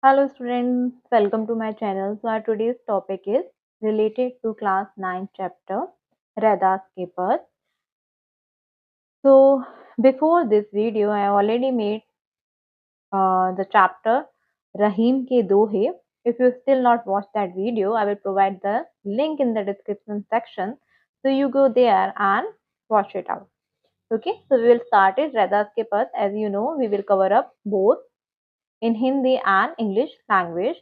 Hello students, welcome to my channel. So our today's topic is related to class 9 chapter Radas ke Pad. So before this video, I already made the chapter Rahim ke Dohe. If you still not watched that video, I will provide the link in the description section. So you go there and watch it out. Okay, so we will start it. Radas ke Pad. As you know, we will cover up both in Hindi and English language.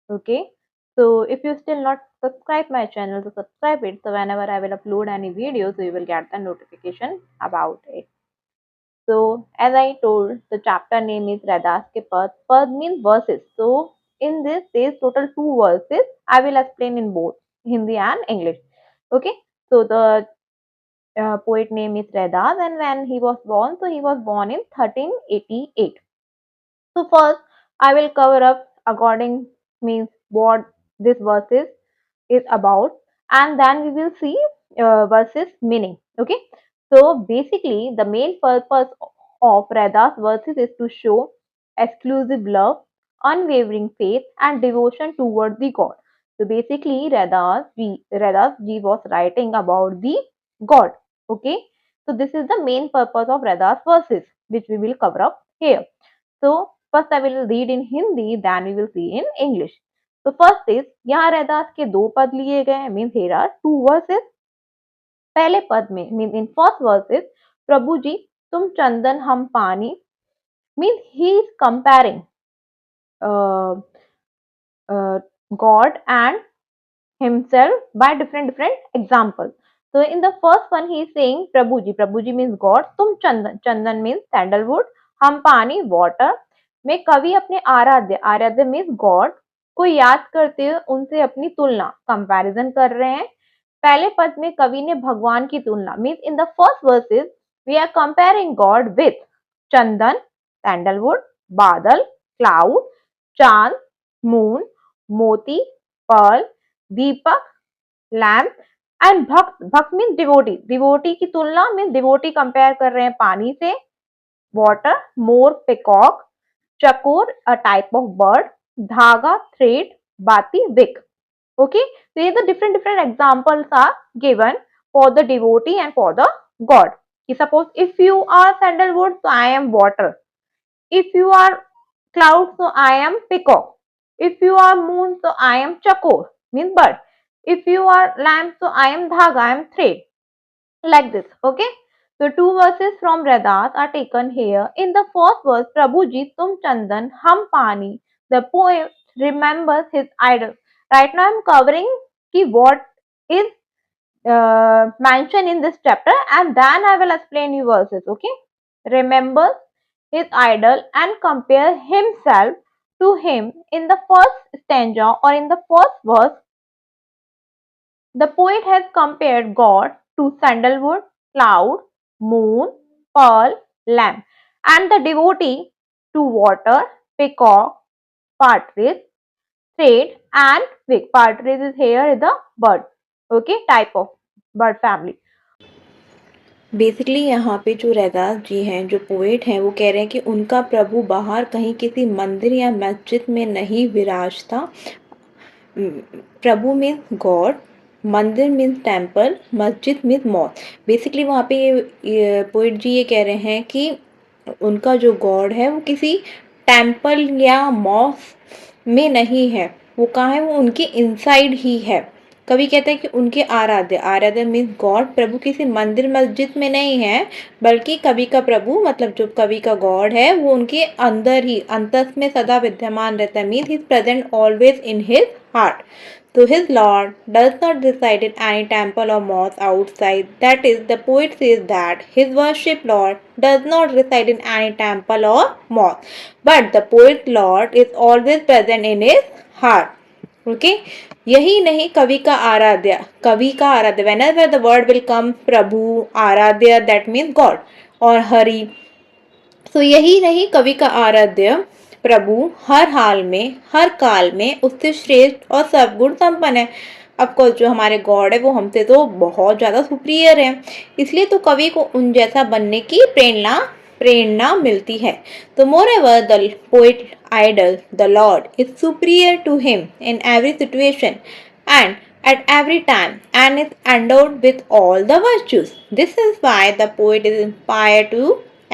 Okay, so if you still not subscribe my channel, so subscribe it, so whenever I will upload any video, so you will get the notification about it. So as I told, the chapter name is Radas ke Pad. Pad means verses. So in this there is total 2 verses. I will explain in both Hindi and English. Okay, so the poet name is Radas, and when he was born, so he was born in 1388. So first I will cover up according means what this verses is about, and then we will see verses meaning. Okay, so basically the main purpose of Rada's verses is to show exclusive love, unwavering faith and devotion towards the God. So basically Radas Ji was writing about the God. Okay, so this is the main purpose of Rada's verses, which we will cover up here. So first I will read in Hindi, then we will see in English. तो first is यहाँ रैदास के 2 पद लिए गए mean there are 2 versus. पहले पद में mean in first versus प्रभु जी तुम चंदन हम पानी mean he is comparing God and himself by different examples. So in the first one he is saying Prabhuji means God, तुम चंदन means sandalwood, हम पानी water. में कवि अपने आराध्य मीन्स गॉड को याद करते हुए उनसे अपनी तुलना कंपैरिजन कर रहे हैं. पहले पद में कवि ने भगवान की तुलना means in the first verses we are comparing God with chandan sandalwood, badal cloud, chand moon, moti pearl, deepak lamp and bhakt means devotee की तुलना मीन्स डिवोटी कंपेयर कर रहे हैं पानी से, वाटर मोर पिकॉक, चकोर a type of bird, धागा thread, बाती wick. Okay, so the different examples are given for the devotee and for the God. Suppose if you are sandalwood, so I am water. If you are cloud, so I am peacock. If you are moon, so I am chakor, means bird. If you are lamp, so I am dhaga, I am thread. Like this, okay? So 2 verses from Radas are taken here. In the first verse, Prabhuji tum chandan hum pani. The poet remembers his idol. Right now I am covering what is mentioned in this chapter, and then I will explain you verses, okay? Remembers his idol and compare himself to him. In the first stanza or in the first verse, the poet has compared God to sandalwood, cloud, moon, pearl, lamp, and the devotee to water, peacock, partridge, thread, and wick. Partridge is here the bird, okay, type of bird family. Basically यहाँ पे जो रैदास जी हैं, जो poet हैं, वो कह रहे हैं कि उनका प्रभु बाहर कहीं किसी मंदिर या मस्जिद में नहीं विराजता. प्रभु मीन्स गॉड, मंदिर मीन्स टेम्पल, मस्जिद मीन्स मॉस्क. बेसिकली वहाँ पे ये पोएट जी ये कह रहे हैं कि उनका जो गॉड है वो किसी टेम्पल या मॉस्क में नहीं है. वो कहाँ है? वो उनके इनसाइड ही है. कवि कहते हैं कि उनके आराध्य मीन्स गॉड प्रभु किसी मंदिर मस्जिद में नहीं है, बल्कि कवि का प्रभु मतलब जो कवि का गॉड है वो उनके अंदर ही अंतस में सदा विद्यमान रहता है. Means he is present always in his heart. So his Lord does not reside in any temple or mosque outside. That is, the poet says that his worship Lord does not reside in any temple or mosque, but the poet Lord is always present in his heart. Okay? यही नहीं कवि का आराध्य whenever the word will come प्रभु आराध्य that means God और हरि. तो यही नहीं कवि का आराध्य प्रभु हर हाल में हर काल में उससे श्रेष्ठ और सर्वगुण संपन्न है. अफकोर्स जो हमारे गॉड है वो हमसे तो बहुत ज़्यादा सुपीरियर है, इसलिए तो कवि को उन जैसा बनने की प्रेरणा प्रेरणा मिलती है. तो moreover the poet idol, the Lord, is superior to him in every situation and at every time and is endowed with all the virtues. This is why the poet is inspired to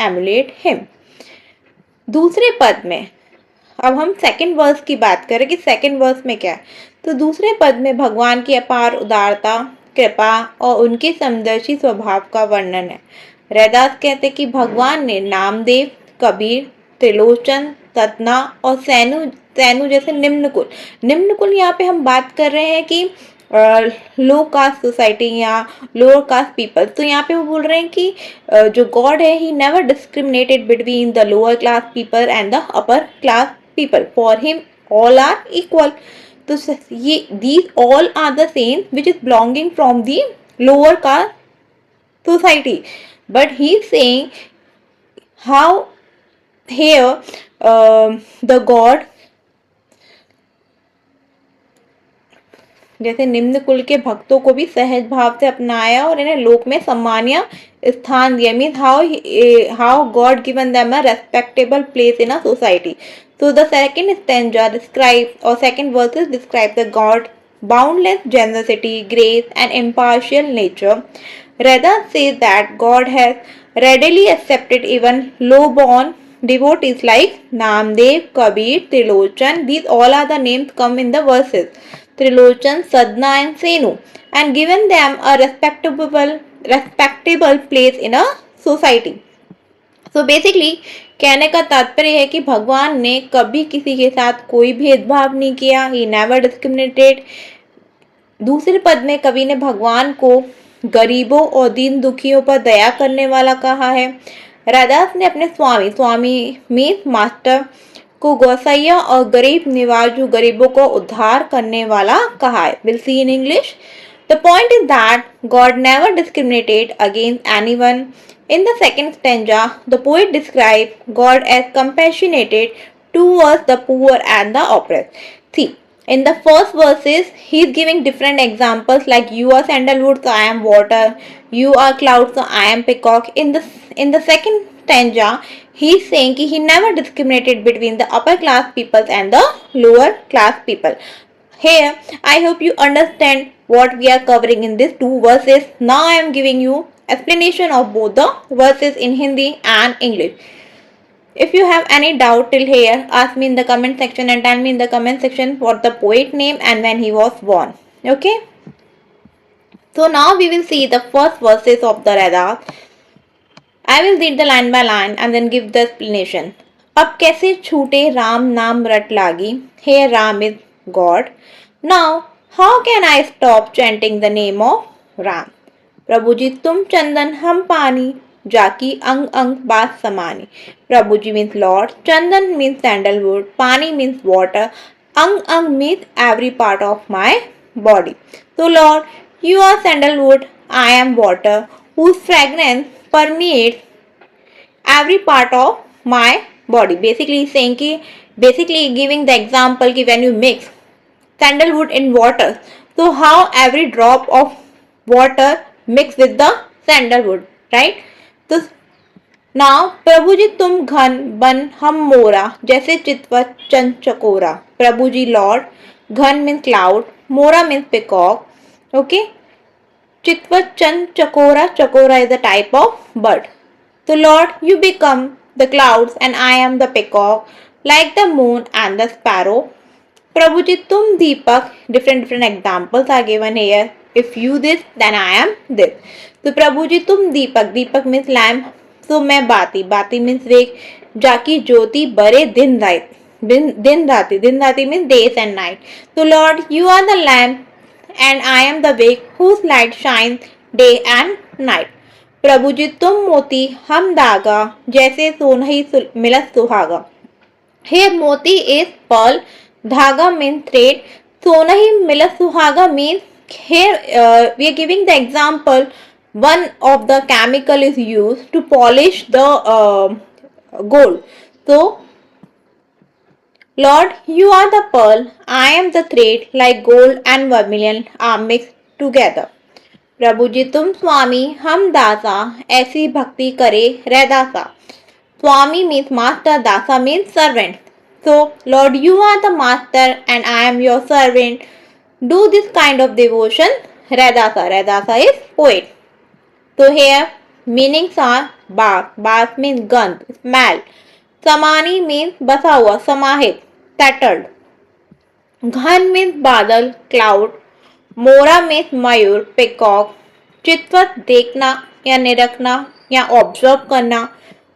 emulate him. दूसरे पद में अब हम second verse की बात करें कि second verse में क्या है. तो दूसरे पद में भगवान की अपार उदारता, कृपा और उनके समदर्शी स्वभाव का वर्णन है. रैदास कहते हैं कि भगवान ने नामदेव, कबीर, त्रिलोचन, सतना और सैनु जैसे निम्न कुल यहाँ पे हम बात कर रहे हैं कि लो कास्ट सोसाइटी या लोअर कास्ट पीपल. तो यहाँ पे वो बोल रहे हैं कि जो गॉड है he never discriminated between the lower class people and the upper class people. For him, all are equal. तो ये these all are the same which is belonging from the lower caste society. But he is saying how here the God जैसे निम्न कुल के भक्तों को भी सहज भाव से अपनाया और इन्हें लोक में सम्मानीय स्थान दिया. Means how God given them a respectable place in a society. So the second stanza describes or second verses describe the God boundless generosity, grace and impartial nature. Reda says that God has readily accepted even low-born devotees like Namdev, Kabir, Trilochan. These all are the names come in the verses. Trilochan, Sadna and Senu, and given them a respectable place in a society. So basically कहने का तात्पर्य है कि भगवान ने कभी किसी के साथ कोई भेदभाव नहीं किया. He never discriminated. दूसरे पद में कवि ने भगवान को गरीबों और दीन दुखियों पर दया करने वाला कहा है. रैदास ने अपने स्वामी मीन्स मास्टर को गौसैया और गरीब निवाजू गरीबों को उद्धार करने वाला कहा है. Will see in English. The point is that God never discriminated against anyone. In the second stanza, the poet describes God as compassionate towards the poor and the oppressed. See, in the first verses, he is giving different examples like you are sandalwood, so I am water. You are cloud, so I am peacock. In the second stanza, he is saying that he never discriminated between the upper class people and the lower class people. Here, I hope you understand what we are covering in these two verses. Now I am giving you explanation of both the verses in Hindi and English. If you have any doubt till here, ask me in the comment section and tell me in the comment section what the poet name and when he was born. Okay? So now we will see the first verses of the Raidas. I will read the line by line and then give the explanation. अब कैसे छूटे राम नाम रट लागी. Here Ram is God. Now how can I stop chanting the name of Ram? प्रभु जी तुम चंदन हम पानी जाकी अंग अंग बात समानी. प्रभु जी means Lord, चंदन means sandalwood, पानी means water, अंग अंग means every part of my body. So Lord, you are sandalwood, I am water, whose fragrance permeates every part of my body. Basically saying कि basically giving the example कि when you mix sandalwood in water, so how every drop of water mix with the sandalwood, right? तो now प्रभु जी तुम घन बन हम मोरा जैसे चितवत चंद चकोरा. प्रभु जी लॉर्ड. घन मीन्स क्लाउड, मोरा मीन्स पिकॉक. ओके. चितवत चंद चकोरा. चकोरा is a type of bird. So Lord, you become the clouds and I am the peacock, like the moon and the sparrow. प्रभु जी तुम दीपक. different examples are given here. If you this, then I am this. तो प्रभु जी तुम दीपक. दीपक means lamp. तो मैं बाती. बाती means वेग. जाकी ज्योति बरे दिन रात. दिन राती means days and night. So Lord, you are the lamp and I am the wick whose light shines day and night. प्रभु जी तुम मोती हम धागा जैसे सोनही मिलत सुहागा. Here moti is pearl, dhaga means thread, sonahi milat suhaga means here we are giving the example. One of the chemical is used to polish the gold. So Lord, you are the pearl, I am the thread, like gold and vermilion are mixed together. प्रभु जी तुम स्वामी हम दासा ऐसी भक्ति करे रैदासा. Swami means master, Dasa means servant. So, Lord, you are the master and I am your servant. Do this kind of devotion. Radhasa. Radhasa is poet. So here meanings are bath. Bath means gandh, smell. Samani means बसा हुआ, समाहित, settled. घन means बादल, cloud. मोरा means मयूर, peacock. चितवत देखना या निरखना या observe करना.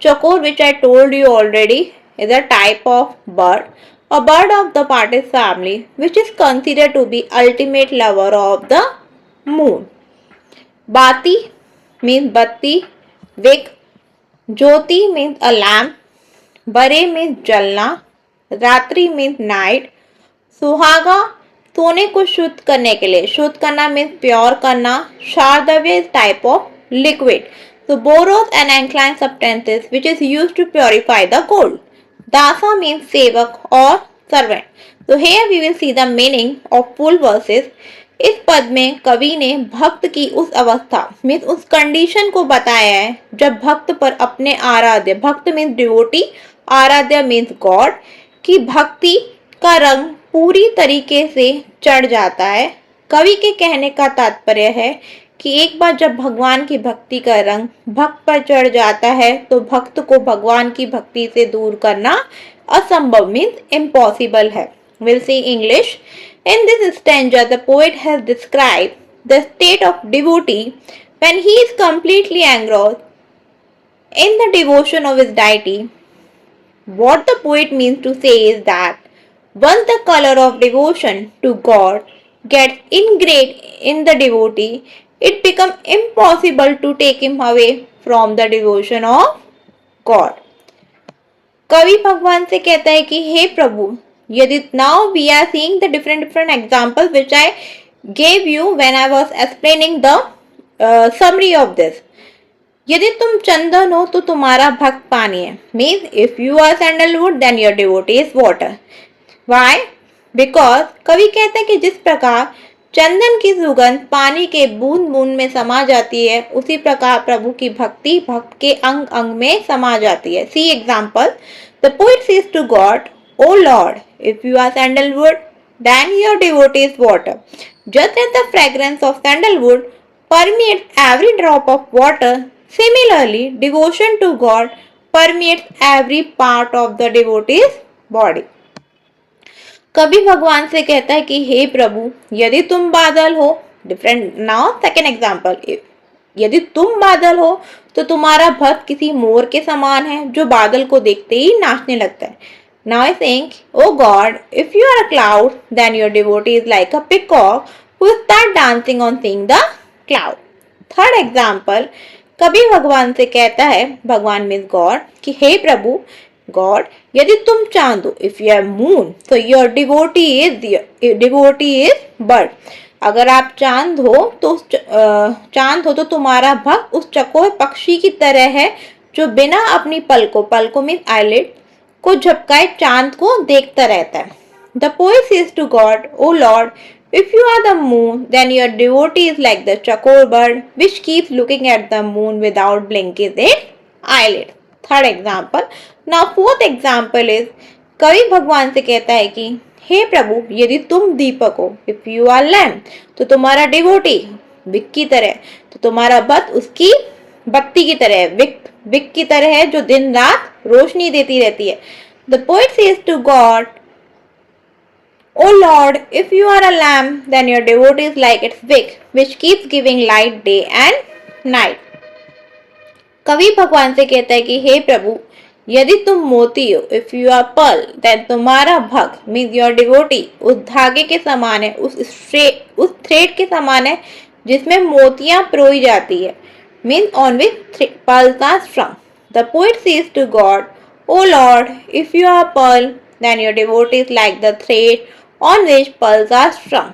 चकोर, which I told you already, is a type of bird. A bird of the Partis family, which is considered to be ultimate lover of the moon. Bati means batti, wick. Jyoti means a lamp. Bare means jalna. Ratri means night. सुहागा सोने को शुद्ध करने के लिए, शुद्ध करना means pure करना. शार्दव्य is type of liquid. So boros and alkaline substances which is used to purify the gold. Dasa means sevak or servant. So here we will see the meaning of full verses. इस पद में कवि ने भक्त की उस अवस्था means उस कंडीशन को बताया है जब भक्त पर अपने आराध्य, भक्त मीन्स डिवोटी, आराध्य मीन्स गॉड, की भक्ति का रंग पूरी तरीके से चढ़ जाता है. कवि के कहने का तात्पर्य है कि एक बार जब भगवान की भक्ति का रंग भक्त पर चढ़ जाता है तो भक्त को भगवान की भक्ति से दूर करना असंभव मीन्स इम्पॉसिबल है. We'll see English. In this stanza, the poet has described the state of devotee when he is completely engrossed in the devotion of his deity. What the poet means to say is that once the color of devotion to God gets ingrained in the devotee, it becomes impossible to take him away from the devotion of God. कवि भगवान से कहता है कि हे प्रभु, यदि now we are seeing the different examples which I gave you when I was explaining the summary of this. यदि तुम चंदन हो तो तुम्हारा भक्त पानी है. Means if you are sandalwood then your devotee is water. Why? Because कवि कहता है कि जिस प्रकार चंदन की सुगंध पानी के बूंद बूंद में समा जाती है उसी प्रकार प्रभु की भक्ति भक्त के अंग अंग में समा जाती है. See example. The poet says to God, O Lord, if you are sandalwood, then your devotee is water. Just as the fragrance of sandalwood permeates every drop of water, similarly, devotion to God permeates every part of the devotee's body. कवि भगवान से कहता है कि हे प्रभु, यदि तुम बादल हो, डिफरेंट. Now second example. यदि तुम बादल हो तो तुम्हारा भक्त किसी मोर के समान है जो बादल को देखते ही नाचने लगता है. Now I think, oh God, if you are a cloud, then your devotee is like a peacock who start dancing on seeing the cloud. Third example, कभी भगवान से कहता है, भगवान मीन्स गॉड, कि हे प्रभु गॉड, यदि तुम चांद हो, if you are moon, so your devotee is bird. अगर आप चांद हो तो तुम्हारा भक्त उस चकोर पक्षी की तरह है जो बिना अपनी पलकों मीन्स आईलिड को झपकाए चांद को देखता रहता है. The poet says to God, O Lord, if you are the moon, then your devotee is like the chakor bird which keeps looking at the moon without blinking its eyelid. Third example. Now fourth example is, कवि भगवान से कहता है कि हे प्रभु, यदि तुम दीपक हो, if you are lamp, तो तुम्हारा devotee विक की तरह, तो तुम्हारा भक्त उसकी भक्ति की तरह है, विक की तरह है जो दिन रात रोशनी देती रहती है. The poet says to God, O Lord, if you are a lamp, then your devotee is like its wick, which keeps giving light day and night. कवि भगवान से कहता है कि हे प्रभु, यदि तुम मोती हो, if you are pearl, then तुम्हारा भक्त means your devotee उस धागे के समान है, उस थ्रेड के समान है जिसमें मोतियां पिरोई जाती है, means on which pearls are strung. The poet says to God, O Lord, if you are pearl, then your devotee is like the thread on which pearls are strung.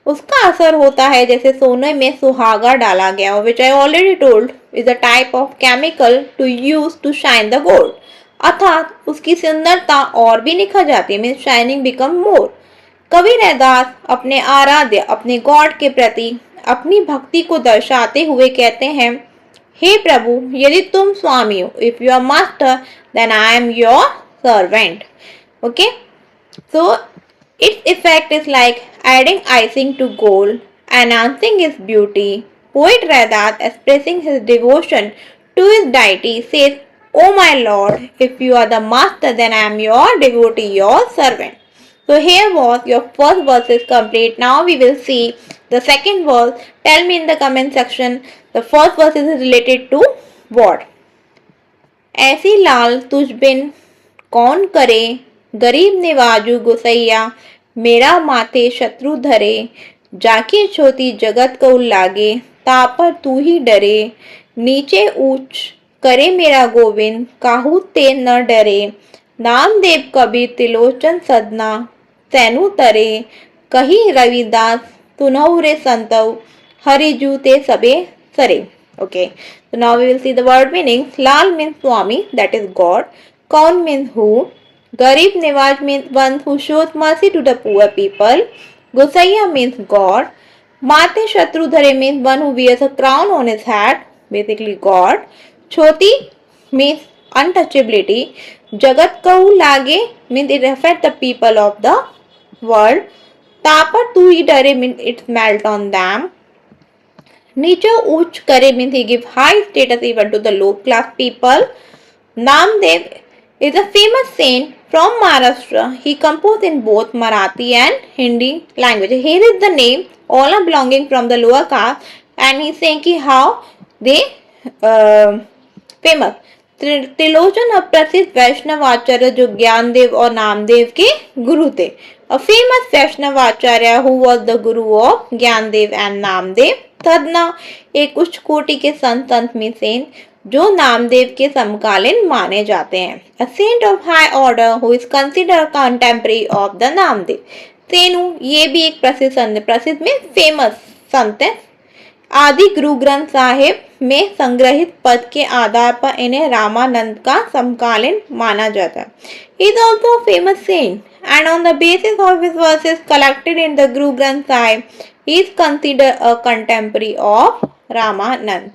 उसका असर होता है जैसे सोने में सुहागा डाला गया हो, which I already told is a type of chemical to use to shine the gold. अर्थात उसकी सुंदरता और भी निखर जाती है, means shining become more. कवि रैदास अपने आराध्य, अपने गॉड के प्रति अपनी भक्ति को दर्शाते हुए कहते हैं, हे प्रभु, यदि तुम स्वामी हो, if you are master, then I am your servant. Okay, so its effect is like adding icing to gold, enhancing his beauty. Poet Radat, expressing his devotion to his deity, says, "O my Lord, if you are the master, then I am your devotee, your servant." So here was your first verse is complete. Now we will see the second verse. Tell me in the comment section, the first verse is related to what? ऐसी लाल तुझ बिन कौन करे, गरीब निवाजू गुसैया, मेरा माथे शत्रु धरे, जाकी छोटी जगत को लागे, तापर तू ही डरे, नीचे ऊंच करे मेरा गोविंद, काहू ते न डरे, नामदेव कबीर तिलोचन सदना, सैनु तरे, कही रविदास सुनहु रे संतव, हरिजू ते सबे सरे. Okay, so now we will see the word meanings. Lal means Swami, that is God. Kaun means who. Garib Niwaz means one who shows mercy to the poor people. Gosaiya means God. Mate Shatrudhare means one who wears a crown on his head, basically God. Choti means untouchability. Jagat Kahu Lage means it affects the people of the world. Tapa Tu Hi Dare means it melt on them. नीचे उच्च करे means he give high status even to the low class people. Namdev is a famous saint from Maharashtra. He composed in both Marathi and Hindi language. Here is the name. All are belonging from the lower caste, and he saying ki how they famous. Trilochan अप्रसिद्ध वैष्णव आचार्य जो ज्ञानदेव और नामदेव के गुरु थे. A famous Vaishnav Acharya who was the guru of Gyandev and Namdev. तदना एक उच्च कोटि के संत में सेन जो नामदेव के समकालीन माने जाते हैं. A saint of high order who is considered contemporary of the Namdev. सेनु ये भी एक प्रसिद्ध में फेमस संत है. आदि गुरु ग्रंथ साहिब में संग्रहित पद के आधार पर इन्हें रामानंद का समकालीन माना जाता है. He is also a famous saint, and on the basis of his verses collected in the Guru Granth Sahib, he is considered a contemporary of Ramanand.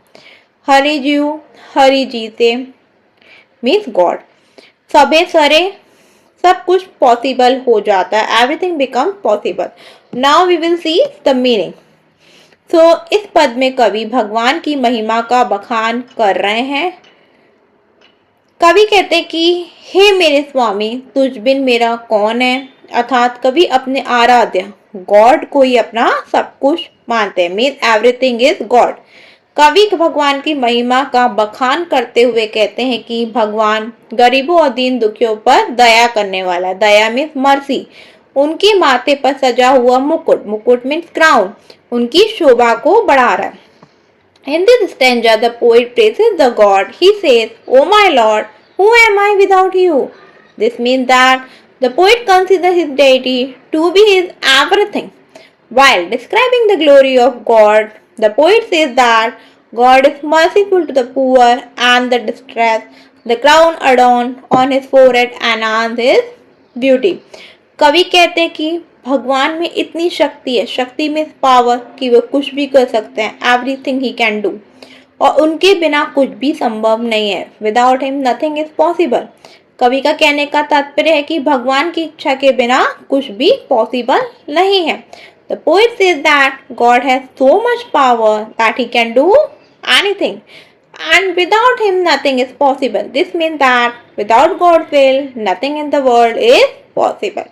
Hari ji से means God. सबे सरे सब कुछ possible हो जाता है. Everything becomes possible. Now we will see the meaning. तो इस पद में कवि भगवान की महिमा का बखान कर रहे हैं. कवि कहते कि हे मेरे स्वामी, तुझ बिन मेरा कौन है. अर्थात कवि अपने आराध्य गॉड को ही अपना सब कुछ मानते हैं. Means everything is God. कवि भगवान की महिमा का बखान करते हुए कहते हैं कि भगवान गरीबों और दीन दुखियों पर दया करने वाला. दया मीन्स मर्सी. उनके माथे पर सजा हुआ मुकुट, मुकुट मीन्स क्राउन, उनकी शोभा को बढ़ा रहा है. In this stanza, the poet praises the God. He says, "O my Lord, who am I without you?" This means that the poet considers his deity to be his everything. While describing the glory of God, the poet says that God is merciful to the poor and the distressed. The crown adorned on his forehead enhances his beauty. कवि कहते हैं कि भगवान में इतनी शक्ति है. शक्ति में पावर कि वो कुछ भी कर सकते हैं. Everything he can do. और उनके बिना कुछ भी संभव नहीं है. Without him nothing is possible. कवि का कहने का तात्पर्य है कि भगवान की इच्छा के बिना कुछ भी पॉसिबल नहीं है. The poet says that God has so much power that he can do anything, and without him nothing is possible. This means that without God's will nothing in the world is possible.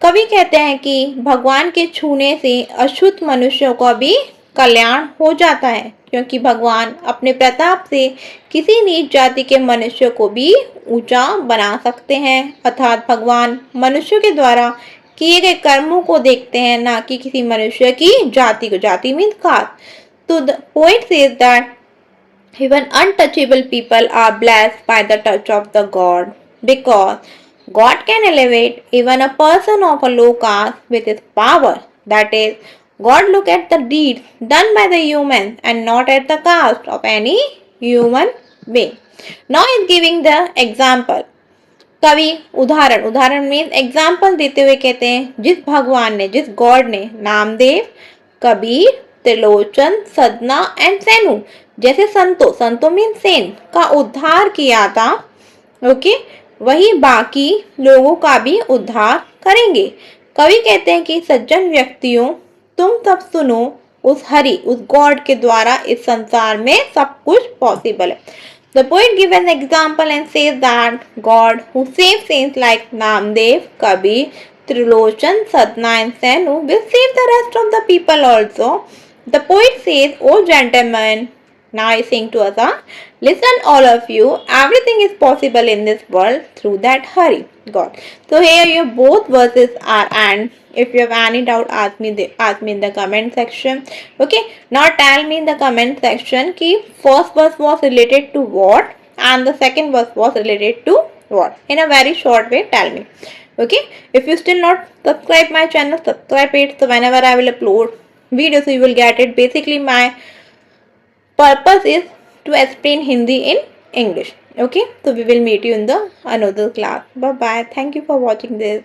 कवि कहते हैं कि भगवान के छूने से अशुद्ध मनुष्यों का भी कल्याण हो जाता है, क्योंकि भगवान अपने प्रताप से किसी नीच जाति के मनुष्य को भी ऊंचा बना सकते हैं. अर्थात भगवान मनुष्यों के द्वारा किए गए कर्मों को देखते हैं, ना कि किसी मनुष्य की जाति को. जाति मीन्स कास्ट. तो the poet says that even untouchable people are blessed by the touch of the God, because God can elevate even a person of a low caste with his power. That is, God look at the deeds done by the humans and not at the caste of any human being. Now is giving the example. कवि उदाहरण means example देते हुए कहते हैं जिस भगवान ने, जिस गॉड ने नामदेव, कबीर त्रिलोचन, सदना एंड सेनु, जैसे संतो मीन सेन का उद्धार किया था, ओके, वही बाकी लोगों का भी उद्धार करेंगे। कवि कहते हैं कि सज्जन व्यक्तियों, तुम सब सुनो, उस गॉड के द्वारा इस संसार में सब कुछ पॉसिबल है। The poet gives an example and says that God who saves saints like Namdev, Kabir, Trilochan, Sadhana and Senu will save the rest of the people also. The poet says, "O gentlemen," now I sing to us, listen all of you, everything is possible in this world through that Hari, God. So here your both verses are, and if you have any doubt, ask me in the comment section. Okay, now tell me in the comment section ki first verse was related to what and the second verse was related to what. In a very short way, tell me. Okay, if you still not subscribe my channel, subscribe it, so whenever I will upload videos you will get it. Basically my purpose is to explain Hindi in English. Okay, so we will meet you in the another class. Bye bye. Thank you for watching this.